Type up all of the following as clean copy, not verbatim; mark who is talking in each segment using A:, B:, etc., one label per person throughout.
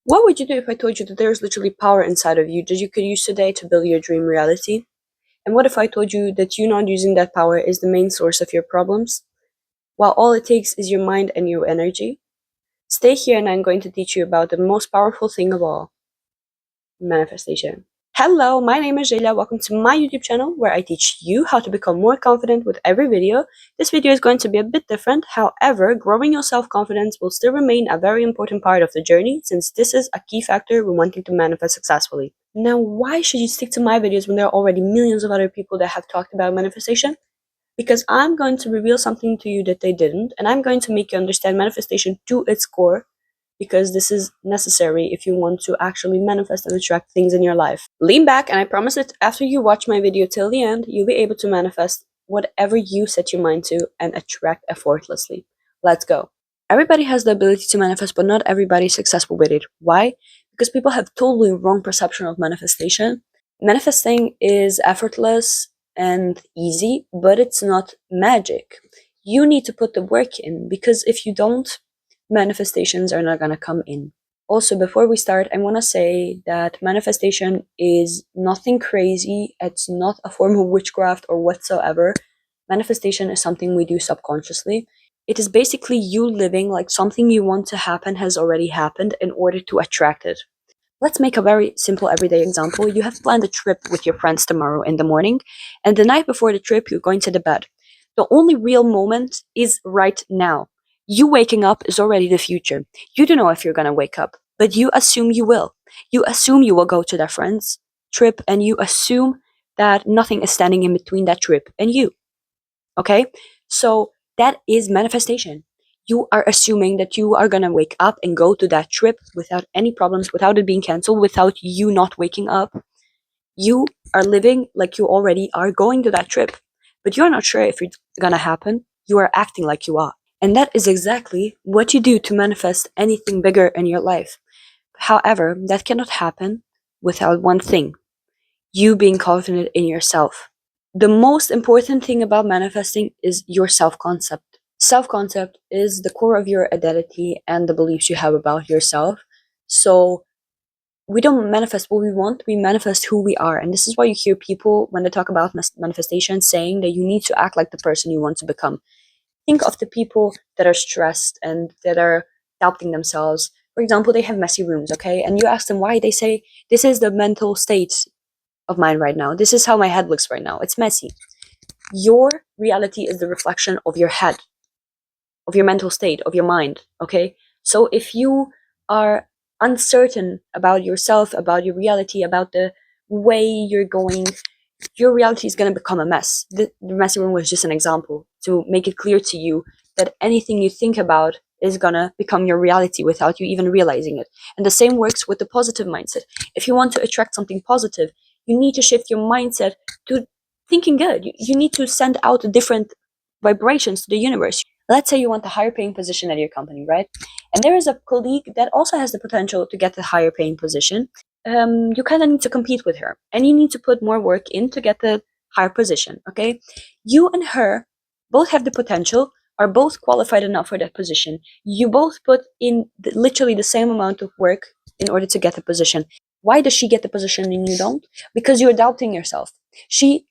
A: What would you do if I told you that there's literally power inside of you that you could use today to build your dream reality? And what if I told you that you not using that power is the main source of your problems, while all it takes is your mind and your energy? Stay here and I'm going to teach you about the most powerful thing of all, manifestation. Hello, my name is Zelja. Welcome to my YouTube channel where I teach you how to become more confident with every video. This video is going to be a bit different. However, growing your self-confidence will still remain a very important part of the journey since this is a key factor when wanting to manifest successfully. Now, why should you stick to my videos when there are already millions of other people that have talked about manifestation? Because I'm going to reveal something to you that they didn't, and I'm going to make you understand manifestation to its core, because this is necessary if you want to actually manifest and attract things in your life. Lean back, and I promise that after you watch my video till the end, you'll be able to manifest whatever you set your mind to and attract effortlessly. Let's go. Everybody has the ability to manifest, but not everybody is successful with it. Why? Because people have totally wrong perception of manifestation. Manifesting is effortless and easy, but it's not magic. You need to put the work in, because if you don't, manifestations are not going to come in. Also, before we start, I want to say that manifestation is nothing crazy. It's not a form of witchcraft or whatsoever. Manifestation is something we do subconsciously. It is basically you living like something you want to happen has already happened in order to attract it. Let's make a very simple everyday example. You have planned a trip with your friends tomorrow in the morning, and the night before the trip, you're going to the bed. The only real moment is right now. You waking up is already the future. You don't know if you're gonna wake up, but you assume you will. You assume you will go to that friend's trip, and you assume that nothing is standing in between that trip and you. Okay? So that is manifestation. You are assuming that you are gonna wake up and go to that trip without any problems, without it being canceled, without you not waking up. You are living like you already are going to that trip, but you're not sure if it's gonna happen. You are acting like you are. And that is exactly what you do to manifest anything bigger in your life. However, that cannot happen without one thing: you being confident in yourself. The most important thing about manifesting is your self-concept. Self-concept is the core of your identity and the beliefs you have about yourself. So we don't manifest what we want, we manifest who we are. And this is why you hear people, when they talk about manifestation, saying that you need to act like the person you want to become. Think of the people that are stressed and that are doubting themselves. For example, they have messy rooms, okay? And you ask them why, they say, this is the mental state of mine right now. This is how my head looks right now. It's messy. Your reality is the reflection of your head, of your mental state, of your mind, okay? So if you are uncertain about yourself, about your reality, about the way you're going, your reality is going to become a mess. The messy room was just an example to make it clear to you that anything you think about is going to become your reality without you even realizing it. And the same works with the positive mindset. If you want to attract something positive, you need to shift your mindset to thinking good. You need to send out different vibrations to the universe. Let's say you want a higher paying position at your company, right? And there is a colleague that also has the potential to get the higher paying position. You kind of need to compete with her, and you need to put more work in to get the higher position, okay? You and her both have the potential, are both qualified enough for that position. You both put in literally the same amount of work in order to get the position. Why does she get the position and you don't? Because you're doubting yourself. She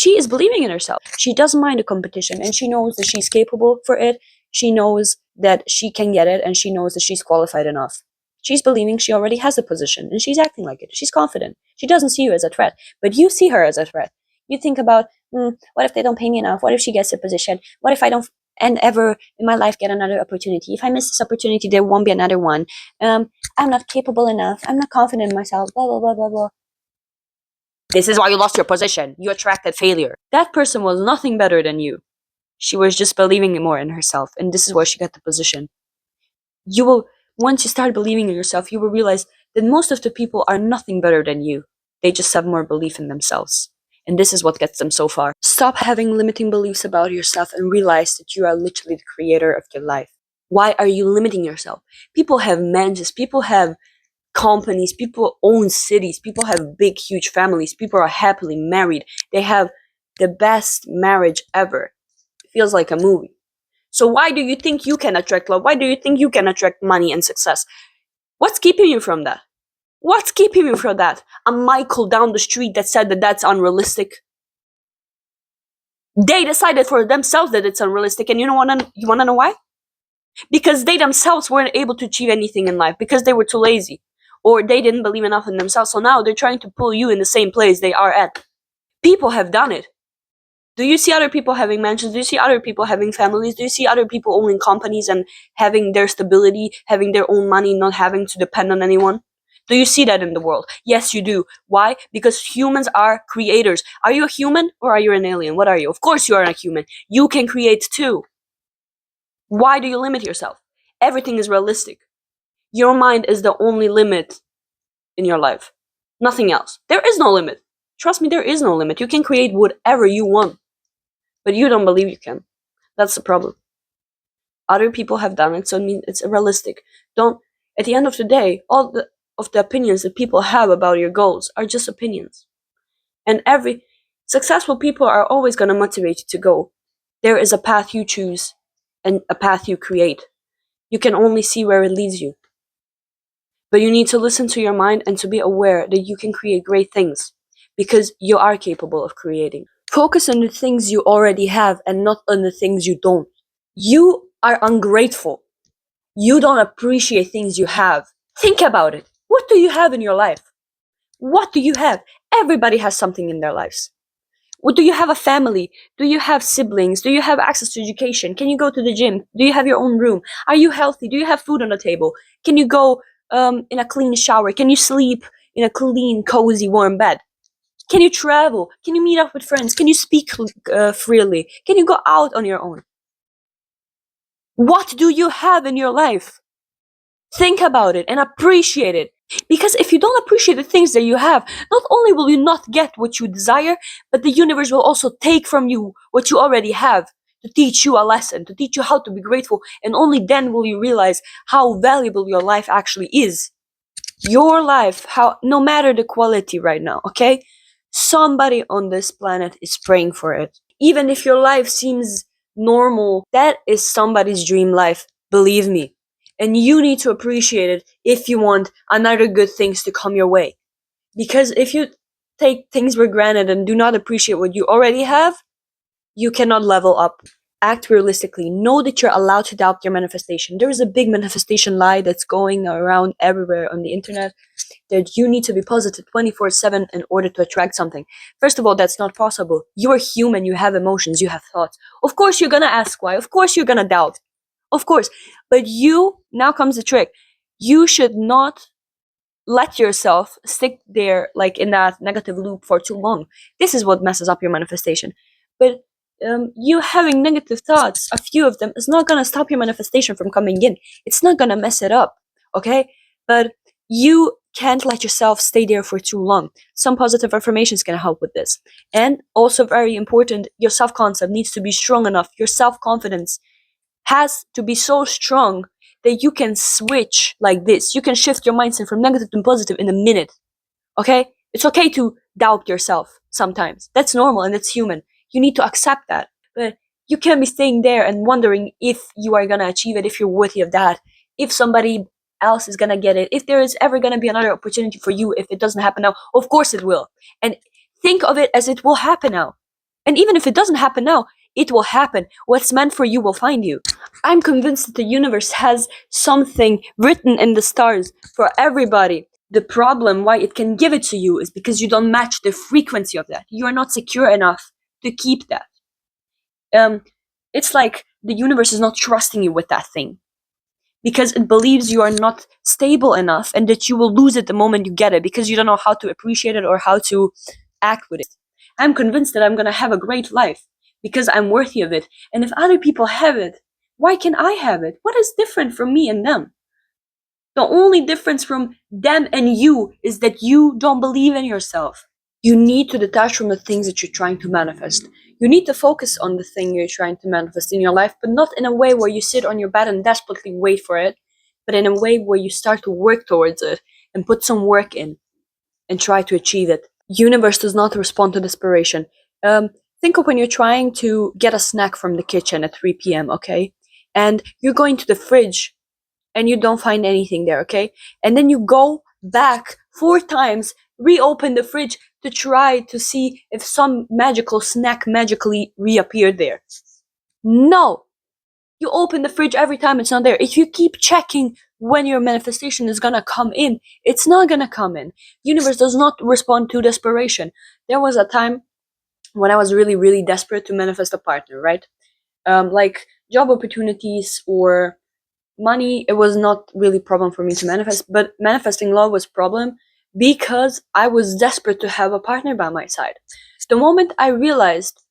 A: is believing in herself. She doesn't mind the competition, and she knows that she's capable for it. She knows that she can get it, and she knows that she's qualified enough. She's believing she already has the position, and she's acting like it. She's confident. She doesn't see you as a threat, but you see her as a threat. You think about, what if they don't pay me enough? What if she gets the position? What if I don't and ever in my life get another opportunity? If I miss this opportunity, there won't be another one. I'm not capable enough. I'm not confident in myself. Blah, blah, blah, blah, blah. This is why you lost your position. You attracted failure. That person was nothing better than you. She was just believing more in herself, and this is why she got the position. You will, once you start believing in yourself, you will realize that most of the people are nothing better than you. They just have more belief in themselves. And this is what gets them so far. Stop having limiting beliefs about yourself and realize that you are literally the creator of your life. Why are you limiting yourself? People have mansions, people have companies, people own cities, people have big, huge families, people are happily married, they have the best marriage ever. It feels like a movie. So why do you think you can attract love? Why do you think you can attract money and success? What's keeping you from that? What's keeping you from that? A Michael down the street that said that that's unrealistic. They decided for themselves that it's unrealistic, and you wanna know why? Because they themselves weren't able to achieve anything in life because they were too lazy, or they didn't believe enough in themselves. So now they're trying to pull you in the same place they are at. People have done it. Do you see other people having mansions? Do you see other people having families? Do you see other people owning companies and having their stability, having their own money, not having to depend on anyone? Do you see that in the world? Yes, you do. Why? Because humans are creators. Are you a human or are you an alien? What are you? Of course you are a human. You can create too. Why do you limit yourself? Everything is realistic. Your mind is the only limit in your life. Nothing else. There is no limit. Trust me, there is no limit. You can create whatever you want. But you don't believe you can. That's the problem. Other people have done it, so it means it's unrealistic. Don't. At the end of the day, of the opinions that people have about your goals are just opinions. And every successful people are always going to motivate you to go. There is a path you choose and a path you create. You can only see where it leads you. But you need to listen to your mind and to be aware that you can create great things because you are capable of creating. Focus on the things you already have and not on the things you don't. You are ungrateful. You don't appreciate things you have. Think about it. What do you have in your life? What do you have? Everybody has something in their lives. Do you have a family? Do you have siblings? Do you have access to education? Can you go to the gym? Do you have your own room? Are you healthy? Do you have food on the table? Can you go in a clean shower? Can you sleep in a clean, cozy, warm bed? Can you travel? Can you meet up with friends? Can you speak freely? Can you go out on your own? What do you have in your life? Think about it and appreciate it. Because if you don't appreciate the things that you have, not only will you not get what you desire, but the universe will also take from you what you already have to teach you a lesson, to teach you how to be grateful. And only then will you realize how valuable your life actually is. Your life, how no matter the quality right now, okay? Somebody on this planet is praying for it. Even if your life seems normal, that is somebody's dream life, believe me. And you need to appreciate it if you want another good things to come your way. Because if you take things for granted and do not appreciate what you already have, you cannot level up. Act realistically. Know that you're allowed to doubt your manifestation. There is a big manifestation lie that's going around everywhere on the internet that you need to be positive 24/7 in order to attract something. First of all, that's not possible. You're human, you have emotions, you have thoughts. Of course you're gonna ask why. Of course you're gonna doubt. Of course. But now comes the trick. You should not let yourself stick there like in that negative loop for too long. This is what messes up your manifestation. But you having negative thoughts, a few of them, is not gonna stop your manifestation from coming in. It's not gonna mess it up, okay? But you can't let yourself stay there for too long. Some positive affirmations can help with this. And also very important, your self-concept needs to be strong enough. Your self-confidence has to be so strong that you can switch like this. You can shift your mindset from negative to positive in a minute. Okay? It's okay to doubt yourself sometimes. That's normal and it's human. You need to accept that. But you can't be staying there and wondering if you are gonna achieve it, if you're worthy of that, if somebody else is gonna get it, if there is ever gonna be another opportunity for you, if it doesn't happen now. Of course it will. And think of it as it will happen now. And even if it doesn't happen now, it will happen. What's meant for you will find you. I'm convinced that the universe has something written in the stars for everybody. The problem why it can give it to you is because you don't match the frequency of that. You are not secure enough to keep that. It's like the universe is not trusting you with that thing because it believes you are not stable enough and that you will lose it the moment you get it because you don't know how to appreciate it or how to act with it. I'm convinced that I'm going to have a great life because I'm worthy of it. And if other people have it, why can I have it? What is different from me and them? The only difference from them and you is that you don't believe in yourself. You need to detach from the things that you're trying to manifest. You need to focus on the thing you're trying to manifest in your life, but not in a way where you sit on your bed and desperately wait for it, but in a way where you start to work towards it and put some work in and try to achieve it. Universe does not respond to desperation. Think of when you're trying to get a snack from the kitchen at 3 p.m., okay? And you're going to the fridge and you don't find anything there, okay? And then you go back 4 times, reopen the fridge to try to see if some magical snack magically reappeared there. No! You open the fridge every time, it's not there. If you keep checking when your manifestation is gonna come in, it's not gonna come in. Universe does not respond to desperation. There was a time when I was really, really desperate to manifest a partner, right? Like job opportunities or money, it was not really a problem for me to manifest, but manifesting love was problem because I was desperate to have a partner by my side. The moment I realized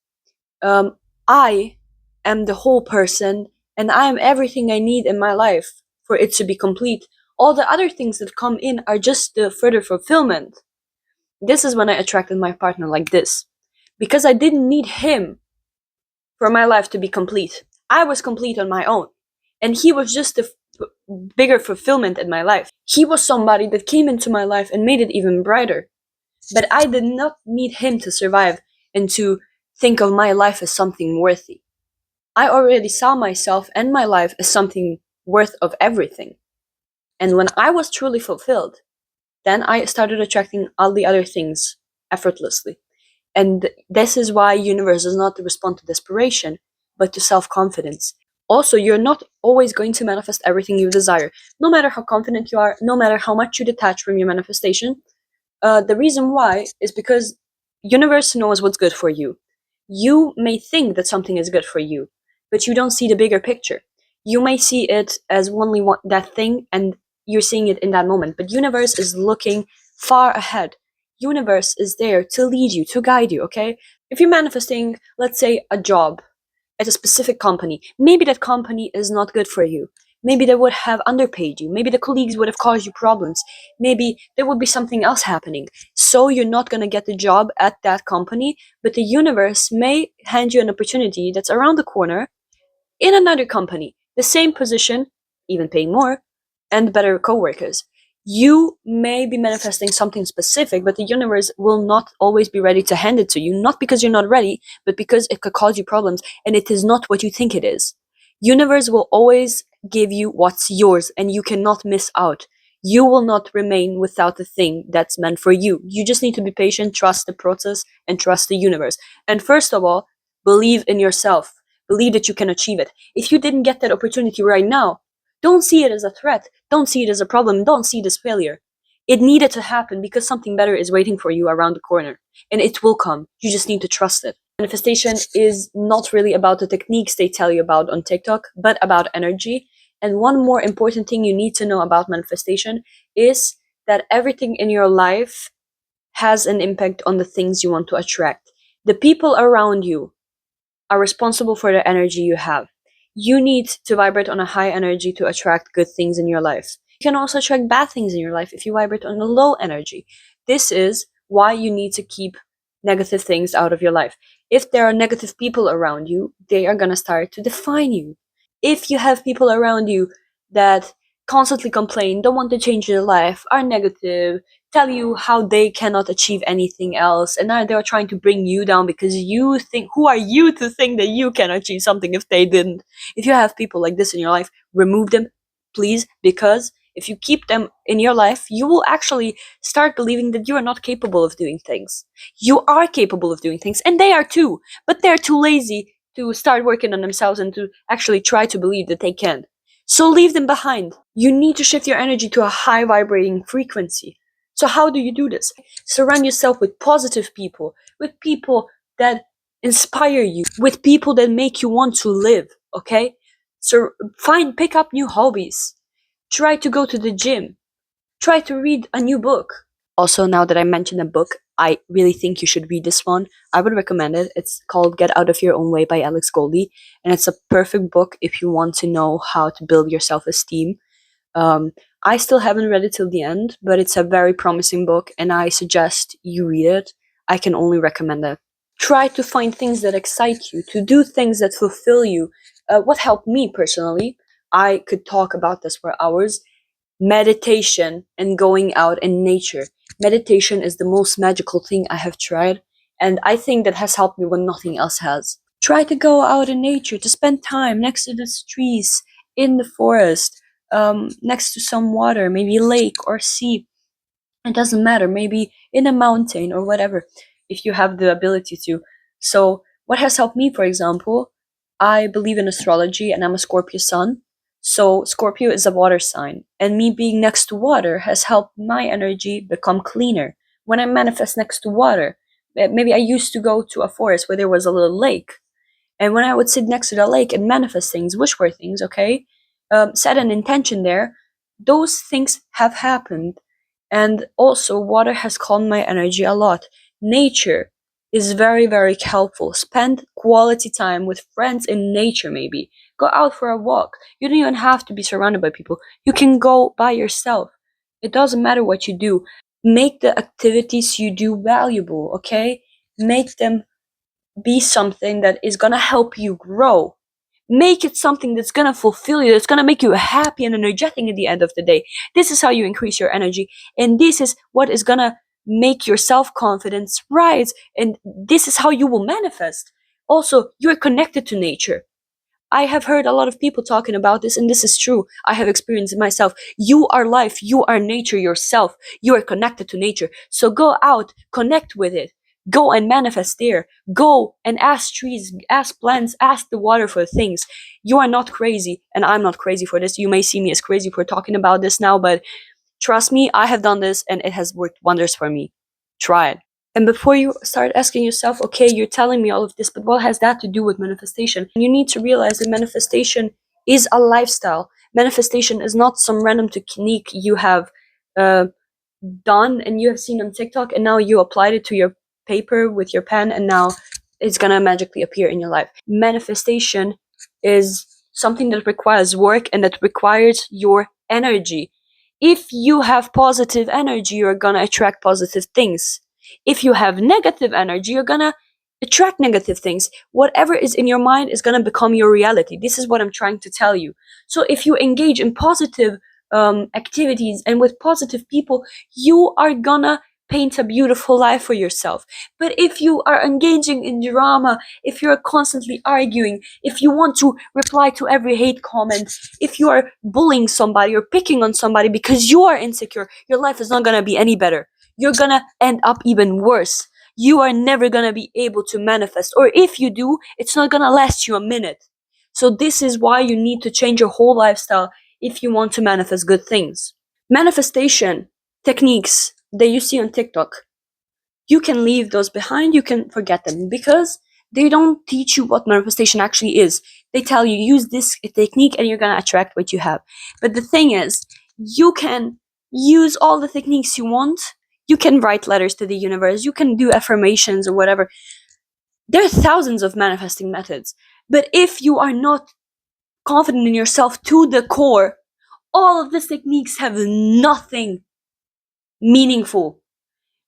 A: I am the whole person and I am everything I need in my life for it to be complete, all the other things that come in are just the further fulfillment. This is when I attracted my partner like this. Because I didn't need him for my life to be complete. I was complete on my own. And he was just the bigger fulfillment in my life. He was somebody that came into my life and made it even brighter. But I did not need him to survive and to think of my life as something worthy. I already saw myself and my life as something worth of everything. And when I was truly fulfilled, then I started attracting all the other things effortlessly. And this is why universe does not respond to desperation, but to self-confidence. Also, you're not always going to manifest everything you desire. No matter how confident you are, no matter how much you detach from your manifestation, the reason why is because universe knows what's good for you. You may think that something is good for you, but you don't see the bigger picture. You may see it as only that thing, and you're seeing it in that moment. But universe is looking far ahead. Universe is there to lead you, to guide you. Okay, if you're manifesting, let's say, a job at a specific company, maybe that company is not good for you. Maybe they would have underpaid you. Maybe the colleagues would have caused you problems. Maybe there would be something else happening. So you're not going to get the job at that company, but the universe may hand you an opportunity that's around the corner in another company, the same position, even paying more, and better coworkers. You may be manifesting something specific, but the universe will not always be ready to hand it to you, not because you're not ready, but because it could cause you problems and it is not what you think it is. Universe will always give you what's yours and you cannot miss out. You will not remain without the thing that's meant for you. You just need to be patient, trust the process, and trust the universe. And first of all, believe in yourself. Believe that you can achieve it. If you didn't get that opportunity right now, don't see it as a threat. Don't see it as a problem. Don't see it as failure. It needed to happen because something better is waiting for you around the corner. And it will come. You just need to trust it. Manifestation is not really about the techniques they tell you about on TikTok, but about energy. And one more important thing you need to know about manifestation is that everything in your life has an impact on the things you want to attract. The people around you are responsible for the energy you have. You need to vibrate on a high energy to attract good things in your life. You can also attract bad things in your life if you vibrate on a low energy. This is why you need to keep negative things out of your life. If there are negative people around you, they are going to start to define you. If you have people around you that constantly complain, don't want to change their life, are negative, tell you how they cannot achieve anything else, and now they're trying to bring you down because you think, who are you to think that you can achieve something if they didn't? If you have people like this in your life, remove them, please, because if you keep them in your life, you will actually start believing that you are not capable of doing things. You are capable of doing things, and they are too, but they're too lazy to start working on themselves and to actually try to believe that they can. So leave them behind. You need to shift your energy to a high vibrating frequency. So how do you do this? Surround yourself with positive people, with people that inspire you, with people that make you want to live, okay? So pick up new hobbies. Try to go to the gym. Try to read a new book. Also, now that I mentioned a book, I really think you should read this one. I would recommend it. It's called Get Out of Your Own Way by Alex Goldie. And it's a perfect book if you want to know how to build your self-esteem. I still haven't read it till the end, but it's a very promising book and I suggest you read it. I can only recommend it. Try to find things that excite you, to do things that fulfill you. What helped me personally, I could talk about this for hours. Meditation and going out in nature. Meditation is the most magical thing I have tried, and I think that has helped me when nothing else has. Try to go out in nature, to spend time next to the trees, in the forest. next to some water, maybe lake or sea. It doesn't matter, maybe in a mountain or whatever, if you have the ability to. So what has helped me, for example, I believe in astrology and I'm a Scorpio sun. So Scorpio is a water sign, and me being next to water has helped my energy become cleaner. When I manifest next to water, maybe I used to go to a forest where there was a little lake, and when I would sit next to the lake and manifest things, wish for things, okay, set an intention there, those things have happened. And also, water has calmed my energy a lot. Nature is very, very helpful. Spend quality time with friends in nature, maybe. Go out for a walk. You don't even have to be surrounded by people. You can go by yourself. It doesn't matter what you do. Make the activities you do valuable, okay? Make them be something that is gonna help you grow. Make it something that's gonna fulfill you, that's gonna make you happy and energetic at the end of the day. This is how you increase your energy, and this is what is gonna make your self confidence rise, and this is how you will manifest. Also, you're connected to nature. I have heard a lot of people talking about this, and this is true. I have experienced it myself. You are life, you are nature yourself. You are connected to nature. So go out, connect with it. Go and manifest there. Go and ask trees, ask plants, ask the water for things. You are not crazy, and I'm not crazy for this. You may see me as crazy for talking about this now, but trust me, I have done this and it has worked wonders for me. Try it. And before you start asking yourself, okay, you're telling me all of this, but what has that to do with manifestation? You need to realize that manifestation is a lifestyle. Manifestation is not some random technique you have uh, done and you have seen on TikTok, and now you applied it to your paper with your pen, and now it's gonna magically appear in your life. Manifestation is something that requires work and that requires your energy. If you have positive energy, you're gonna attract positive things. If you have negative energy, you're gonna attract negative things. Whatever is in your mind is gonna become your reality. This is what I'm trying to tell you. So if you engage in positive activities and with positive people, you are gonna paint a beautiful life for yourself. But if you are engaging in drama, if you're constantly arguing, if you want to reply to every hate comment, if you are bullying somebody or picking on somebody because you are insecure, your life is not gonna be any better. You're gonna end up even worse. You are never gonna be able to manifest, or if you do, it's not gonna last you a minute. So this is why you need to change your whole lifestyle if you want to manifest good things. Manifestation techniques that you see on TikTok, you can leave those behind, you can forget them, because they don't teach you what manifestation actually is. They tell you use this technique and you're gonna attract what you have. But the thing is, you can use all the techniques you want. You can write letters to the universe, you can do affirmations or whatever. There are thousands of manifesting methods. But if you are not confident in yourself to the core, all of these techniques have nothing meaningful.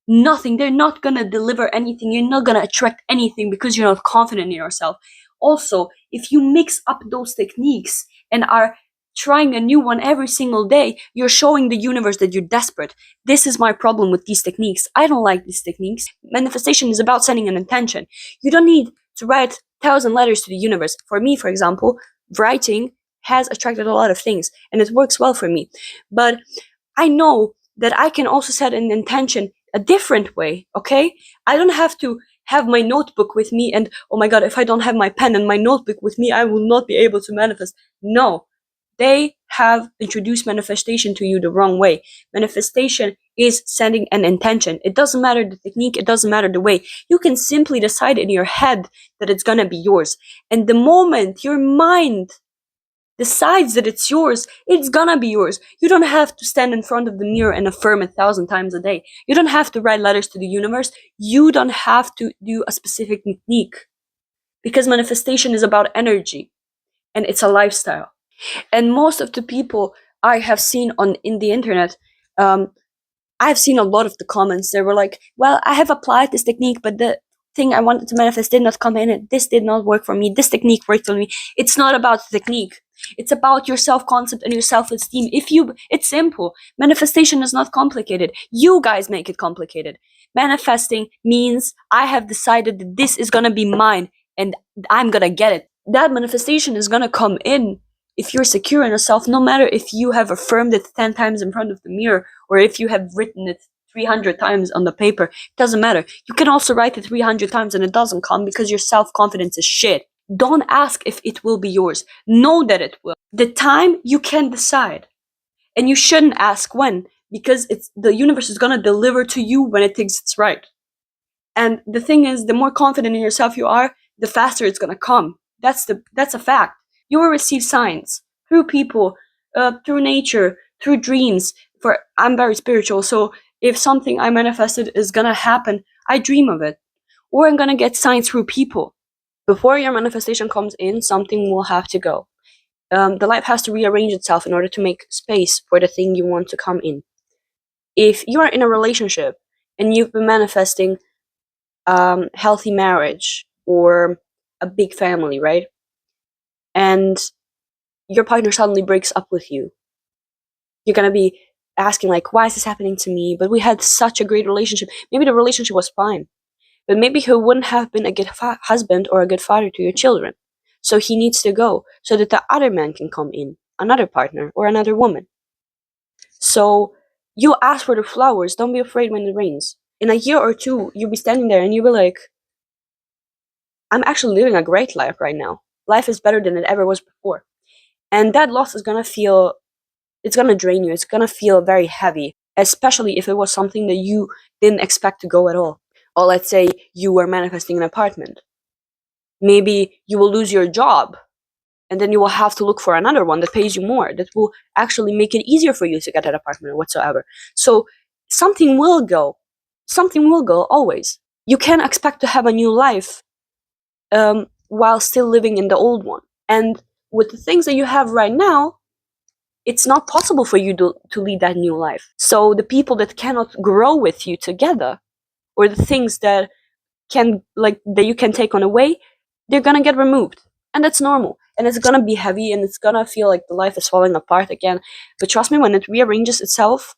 A: Nothing. They're not gonna deliver anything. You're not gonna attract anything because you're not confident in yourself. Also, if you mix up those techniques and are trying a new one every single day, you're showing the universe that you're desperate. This is my problem with these techniques. I don't like these techniques. Manifestation is about setting an intention. You don't need to write 1,000 letters to the universe. For me, for example, writing has attracted a lot of things and it works well for me. But I know that I can also set an intention a different way, okay? I don't have to have my notebook with me and, oh my god, if I don't have my pen and my notebook with me, I will not be able to manifest. No, they have introduced manifestation to you the wrong way. Manifestation is setting an intention. It doesn't matter the technique, it doesn't matter the way. You can simply decide in your head that it's gonna be yours. And the moment your mind decides that it's yours, it's gonna be yours. You don't have to stand in front of the mirror and affirm it 1,000 times a day. You don't have to write letters to the universe. You don't have to do a specific technique, because manifestation is about energy and it's a lifestyle. And most of the people I have seen on in the internet, I've seen a lot of the comments. They were like, well, I have applied this technique, but the thing I wanted to manifest did not come in. And this did not work for me. This technique worked for me. It's not about the technique. It's about your self-concept and your self-esteem. It's simple. Manifestation is not complicated. You guys make it complicated. Manifesting means I have decided that this is gonna be mine and I'm gonna get it. That manifestation is gonna come in If you're secure in yourself, no matter if you have affirmed it 10 times in front of the mirror or if you have written it 300 times on the paper, it doesn't matter. You can also write it 300 times and it doesn't come because your self-confidence is shit. Don't ask if it will be yours. Know that it will. The time you can decide. And you shouldn't ask when, because the universe is gonna deliver to you when it thinks it's right. And the thing is, the more confident in yourself you are, the faster it's gonna come. That's a fact. You will receive signs through people, through nature, through dreams. For I'm very spiritual, so if something I manifested is gonna happen, I dream of it, or I'm gonna get signs through people. Before your manifestation comes in, something will have to go. The life has to rearrange itself in order to make space for the thing you want to come in. If you are in a relationship and you've been manifesting healthy marriage or a big family, right? And your partner suddenly breaks up with you. You're gonna be asking like, why is this happening to me? But we had such a great relationship. Maybe the relationship was fine, but maybe he wouldn't have been a good husband or a good father to your children. So he needs to go so that the other man can come in, another partner or another woman. So you ask for the flowers. Don't be afraid when it rains. In a year or two, you'll be standing there and you'll be like, I'm actually living a great life right now. Life is better than it ever was before. And that loss is gonna feel, it's gonna drain you. It's gonna feel very heavy, especially if it was something that you didn't expect to go at all. Or let's say you were manifesting an apartment. Maybe you will lose your job and then you will have to look for another one that pays you more, that will actually make it easier for you to get that apartment or whatsoever. So something will go. Something will go always. You can't expect to have a new life while still living in the old one. And with the things that you have right now, it's not possible for you to lead that new life. So the people that cannot grow with you together, or the things that that you can take on away, they're gonna get removed. And that's normal. And it's gonna be heavy and it's gonna feel like the life is falling apart again. But trust me, when it rearranges itself,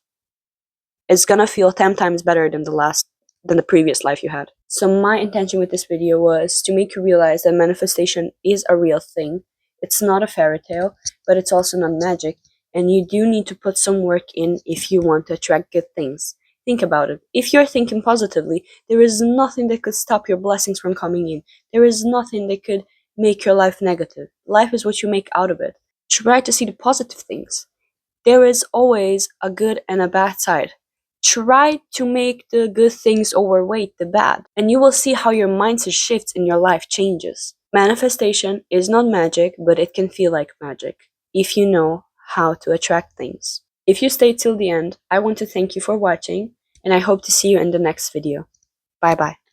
A: it's gonna feel 10 times better than the previous life you had. So my intention with this video was to make you realize that manifestation is a real thing. It's not a fairy tale, but it's also not magic. And you do need to put some work in if you want to attract good things. Think about it. If you're thinking positively, there is nothing that could stop your blessings from coming in. There is nothing that could make your life negative. Life is what you make out of it. Try to see the positive things. There is always a good and a bad side. Try to make the good things overweight the bad, and you will see how your mindset shifts and your life changes. Manifestation is not magic, but it can feel like magic if you know how to attract things. If you stayed till the end, I want to thank you for watching, and I hope to see you in the next video. Bye bye.